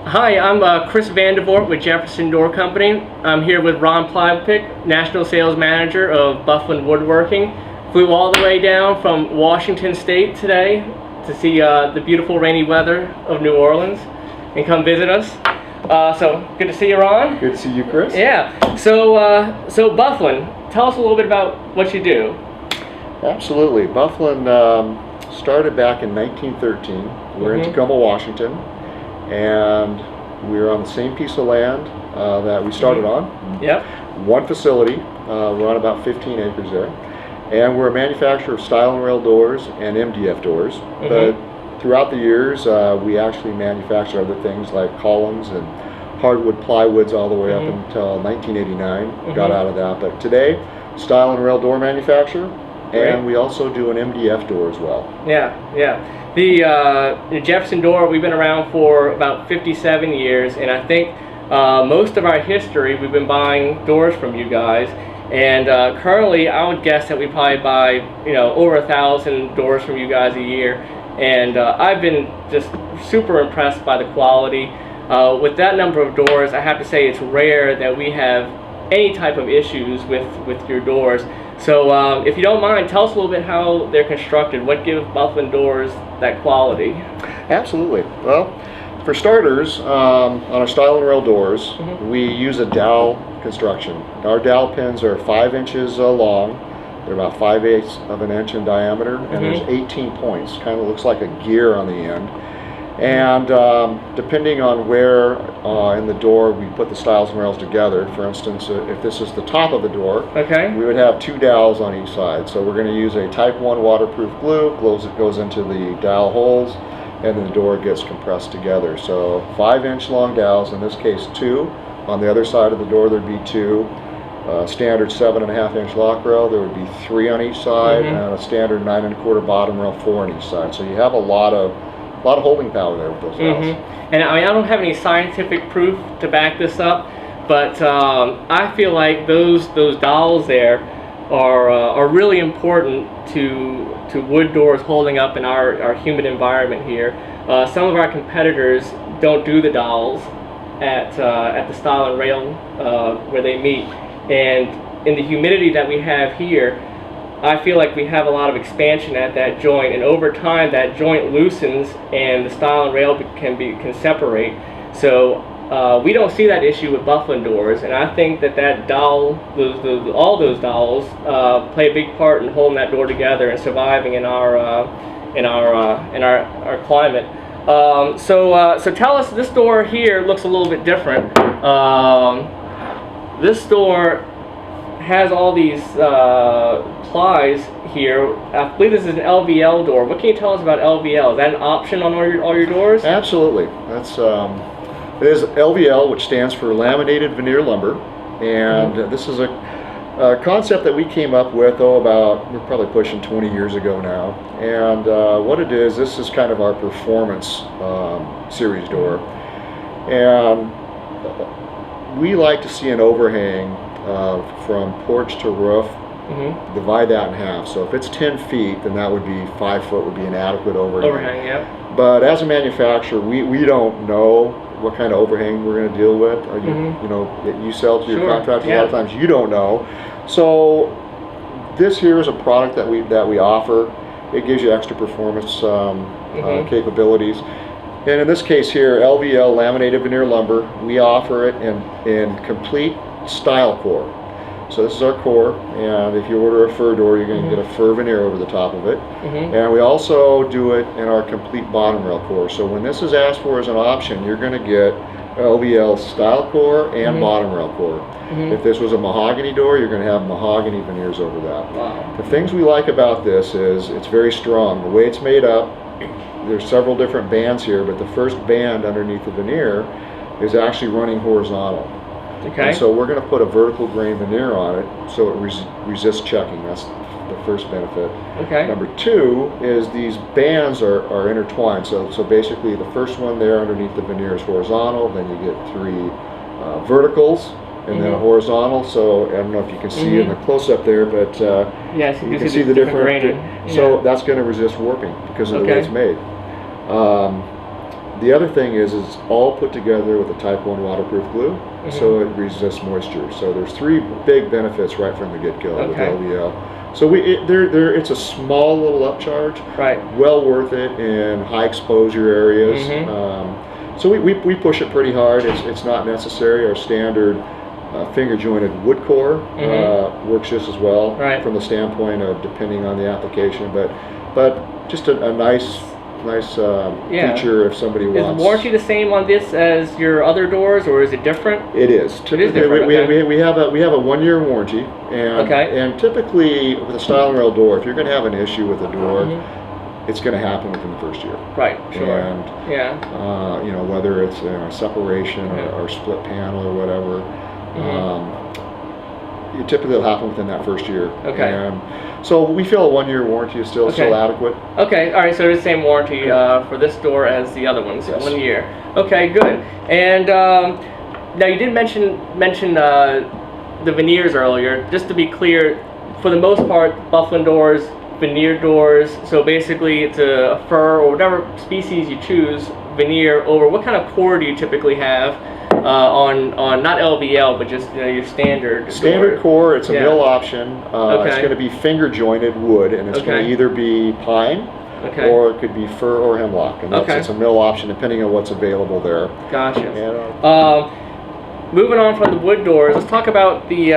Hi, I'm Chris Vandevort with Jefferson Door Company. I'm here with Ron Plypick, National Sales Manager of Buffelen Woodworking. Flew all the way down from Washington State today to see the beautiful rainy weather of New Orleans and come visit us. So good to see you, Ron. Good to see you, Chris. Yeah. So Buffelen, tell us a little bit about what you do. Absolutely. Buffelen started back in 1913. We're in Tacoma, Washington, and we're on the same piece of land that we started on. Yep. One facility. We're on about 15 acres there, and we're a manufacturer of stile and rail doors and MDF doors. But throughout the years, we actually manufactured other things like columns and hardwood plywoods all the way up until 1989. Got out of that, but today, stile and rail door manufacturer. And we also do an MDF door as well. Yeah, yeah. The Jefferson Door, we've been around for about 57 years, and I think most of our history we've been buying doors from you guys. And currently, I would guess that we probably buy over 1,000 doors from you guys a year. And I've been just super impressed by the quality. With that number of doors, I have to say it's rare that we have any type of issues with your doors. So if you don't mind, tell us a little bit how they're constructed. What gives Buffelen doors that quality? Absolutely. Well, for starters, on our stile and rail doors, we use a dowel construction. Our dowel pins are 5 inches long. They're about 5/8 of an inch in diameter, and there's 18 points. Kind of looks like a gear on the end. And depending on where in the door we put the stiles and rails together, for instance, if this is the top of the door, we would have 2 dowels on each side. So we're going to use a type 1 waterproof glue. It goes into the dowel holes, and then the door gets compressed together. So 5-inch long dowels, in this case 2. On the other side of the door there'd be 2. Standard 7.5-inch lock rail, there would be 3 on each side, and a standard 9 1/4 bottom rail, 4 on each side. So you have a lot of holding power there with those dowels. And I mean, I don't have any scientific proof to back this up, but I feel like those dowels there are really important to wood doors holding up in our humid environment here. Some of our competitors don't do the dowels at the stile and rail where they meet, and in the humidity that we have here, I feel like we have a lot of expansion at that joint, and over time that joint loosens and the stile and rail can separate. So we don't see that issue with Buffelen doors, and I think that dowel, all those dowels play a big part in holding that door together and surviving in our climate. So tell us, this door here looks a little bit different. This door has all these plies here. I believe this is an LVL door. What can you tell us about LVL? Is that an option on all your doors? Absolutely. That's it is LVL, which stands for laminated veneer lumber, and this is a concept that we came up with we're probably pushing 20 years ago now. And what it is, this is kind of our performance series door, and we like to see an overhang from porch to roof. Divide that in half. So if it's 10 feet, then that would be 5 foot would be an adequate overhang. Yeah. But as a manufacturer, we don't know what kind of overhang we're going to deal with. Or you sell to your contractors, a lot of times you don't know. So this here is a product that we offer. It gives you extra performance capabilities. And in this case here, LVL, laminated veneer lumber, we offer it in complete stile core. So this is our core, and if you order a fir door, you're going to get a fir veneer over the top of it. And we also do it in our complete bottom rail core. So when this is asked for as an option, you're going to get LVL stile core and bottom rail core. If this was a mahogany door, you're going to have mahogany veneers over that. Wow. The things we like about this is it's very strong. The way it's made up, there's several different bands here, but the first band underneath the veneer is actually running horizontal. And so we're going to put a vertical grain veneer on it so it resists checking. That's the first benefit. Number 2 is these bands are intertwined. So basically the first one there underneath the veneer is horizontal, then you get 3 verticals, and then a horizontal. So I don't know if you can see in the close-up there, but yes, you can see the different. So that's going to resist warping because of the way it's made. The other thing is it's all put together with a type 1 waterproof glue, so it resists moisture. So there's 3 big benefits right from the get-go with LVL. So it's a small little upcharge, right? Well worth it in high exposure areas. So we push it pretty hard. It's not necessary. Our standard finger jointed wood core works just as well, from the standpoint of depending on the application. But just a nice feature if somebody wants. Is the warranty the same on this as your other doors, or is it different? It is. It is different. We have a 1-year warranty, and typically with a style and rail door, if you're going to have an issue with a door, it's going to happen within the first year. Right. Sure. And you know, whether it's separation or split panel or whatever, it typically will happen within that first year. And so we feel a 1-year warranty is still adequate. Okay, all right, so it's the same warranty for this door as the other ones, 1 year. Okay, good. And now you did mention the veneers earlier. Just to be clear, for the most part, Buffelen doors, veneer doors, so basically it's a fur or whatever species you choose, veneer over. What kind of core do you typically have on not LVL, but just your standard core? It's a mill option. It's going to be finger jointed wood, and it's going to either be pine or it could be fir or hemlock, and it's a mill option depending on what's available there. Gotcha. And, moving on from the wood doors, let's talk about the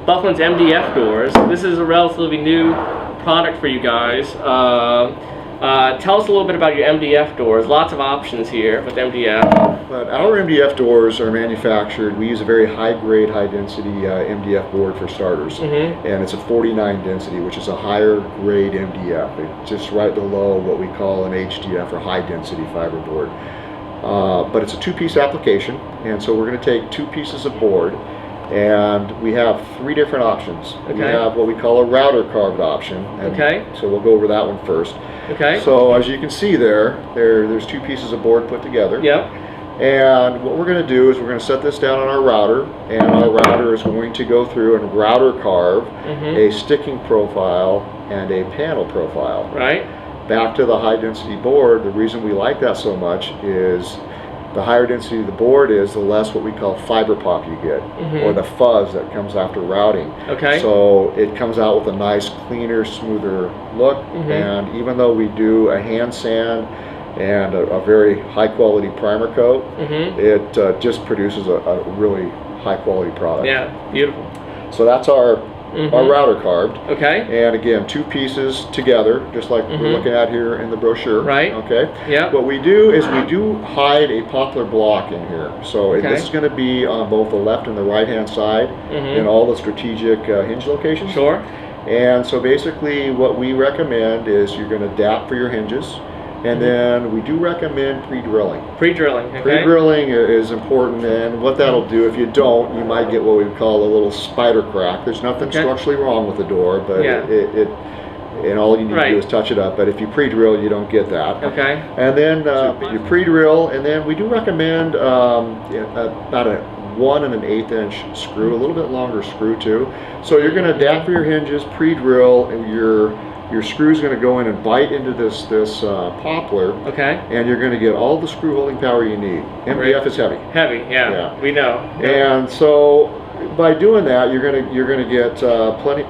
Buffelen's MDF doors. This is a relatively new product for you guys. Tell us a little bit about your MDF doors. Lots of options here with MDF. But our MDF doors are manufactured, we use a very high-grade, high-density MDF board for starters. And it's a 49 density, which is a higher grade MDF. It's just right below what we call an HDF, or high-density fiberboard. But it's a 2-piece application, and so we're going to take 2 pieces of board, and we have 3 different options. We have what we call a router carved option. And so we'll go over that one first. So as you can see there's 2 pieces of board put together. And what we're going to do is we're going to set this down on our router, and our router is going to go through and router carve a sticking profile and a panel profile. Back to the high density board, the reason we like that so much is the higher density the board is, the less what we call fiber pop you get, or the fuzz that comes after routing. So it comes out with a nice, cleaner, smoother look. And even though we do a hand sand and a very high quality primer coat, it just produces a really high quality product. Beautiful. So that's our router carved. And again, 2 pieces together, just like we're looking at here in the brochure. What we do is we do hide a poplar block in here. So this is going to be on both the left and the right hand side in all the strategic hinge locations. And so basically what we recommend is you're going to dap for your hinges. And then we do recommend pre-drilling. Pre-drilling is important, and what that'll do, if you don't, you might get what we call a little spider crack. There's nothing structurally wrong with the door, but and all you need to do is touch it up. But if you pre-drill, you don't get that. And then you pre-drill, and then we do recommend about a 1 1/8 inch screw, a little bit longer screw too. So you're going to dap for your hinges, pre-drill, and your screw is going to go in and bite into this poplar, and you're going to get all the screw holding power you need. MDF is heavy. We know. And so by doing that, you're going to get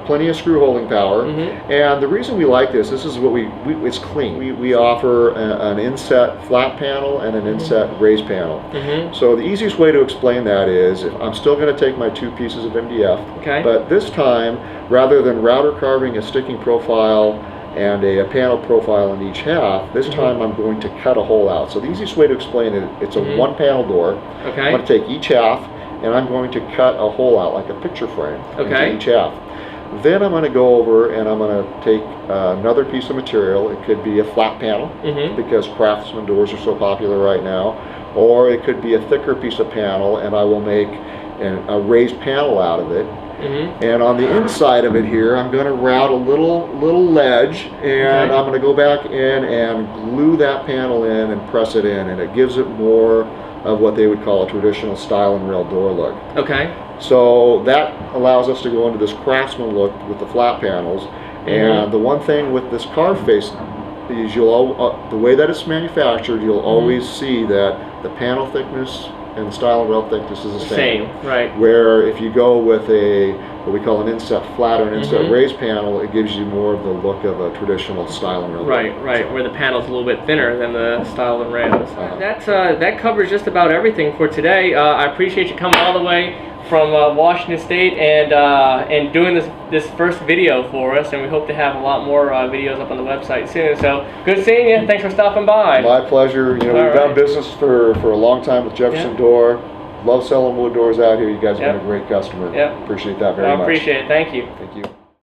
plenty of screw holding power. And the reason we like this is what it's clean. We offer an inset flat panel and an inset raised panel. So the easiest way to explain that is, if I'm still going to take my 2 pieces of MDF, but this time, rather than router carving a sticking profile and a panel profile in each half, this time I'm going to cut a hole out. So the easiest way to explain it, it's a 1-panel door. I'm going to take each half, and I'm going to cut a hole out like a picture frame into each half. Then I'm going to go over and I'm going to take another piece of material. It could be a flat panel, because Craftsman doors are so popular right now, or it could be a thicker piece of panel, and I will make a raised panel out of it. And on the inside of it here, I'm going to route a little ledge, and I'm going to go back in and glue that panel in and press it in, and it gives it more of what they would call a traditional style and rail door look. So that allows us to go into this Craftsman look with the flat panels. And the one thing with this carved face is the way that it's manufactured, you'll always see that the panel thickness and the style and rail thickness is the same. Right. Where if you go with what we call an inset flat or an inset raised panel, it gives you more of the look of a traditional style and rail. Right, where the panel's a little bit thinner than the style and rails. That covers just about everything for today. I appreciate you coming all the way from Washington State and doing this first video for us, and we hope to have a lot more videos up on the website soon. So good seeing you. Thanks for stopping by. My pleasure. We've done business for a long time with Jefferson Door. Love selling wood doors out here. You guys have been a great customer. Appreciate that very much. I appreciate it. Thank you. Thank you.